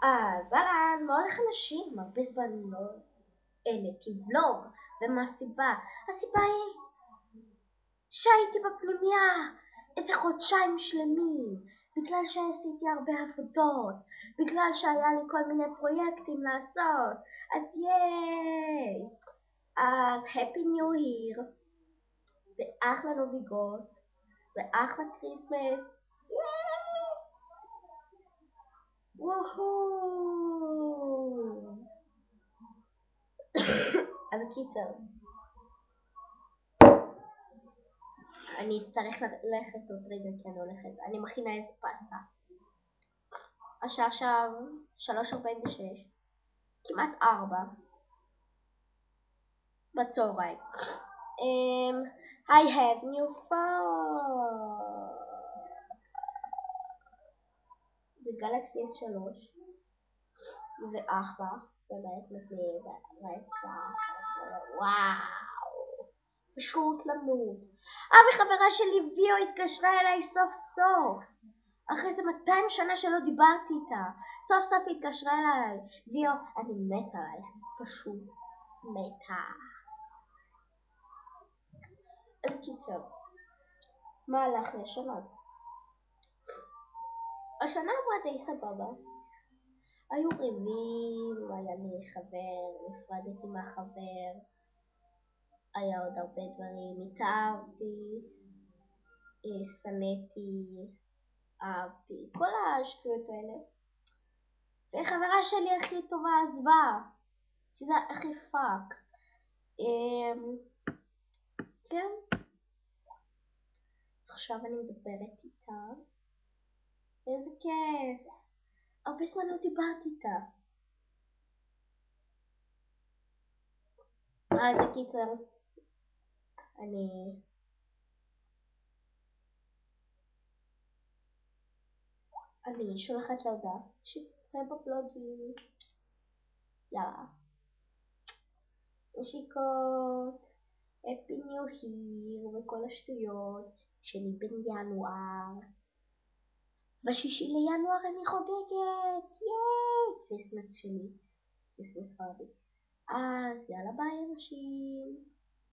אז אהלן, מה הולך אנשים? הרבה זמן לא העליתי ולוג, ומה הסיבה? הסיבה היא שהייתי בפנימיה איזה חודשיים שלמים, בגלל שעשיתי הרבה עבודות, בגלל שהיה לי כל מיני פרויקטים לעשות, אז ייי! אז Happy New Year, ואחלה נוביגות, ואחלה קריסמס, ייי! וואו! אז קיצר, אני אצטרך ללכת עוד רגע כי אני מכינה איזה פסטה. השעה עכשיו 3:46, כמעט 4 בצהריים. I have new phone. זה גלקסי S3, זה אחלה, באמת מגניב, וואו, פשוט למות. וחברה שלי ויו התקשרה אליי סוף סוף, אחרי איזה 200 שנה שלא דיברתי איתה. סוף סוף התקשרה אליי. ויו, אני מתה עליי, פשוט מתה. אז קיצר, מה הלך לי השנה? השנה עברה די סבבה. היו ריבים, היה לי חבר, נפרדתי מהחבר, היה עוד הרבה דברים, התאהבתי, שנאתי, אהבתי, כל השטויות האלה. וחברה שלי הכי טובה עזבה, שזה הכי פאק. כן, אז עכשיו אני מדברת איתה, איזה כיף, הרבה זמן לא דיברתי איתה. אז בקיצר, אני שולחת לה הודעה שתצפה בבלוגים. יאללה, נשיקות, Happy New Year וכל השטויות שלי בינואר. ב6 לינואר אני חוגגת, ייי, קריסמס שלי, קריסמס פארטי. אז יאללה ביי אנשים.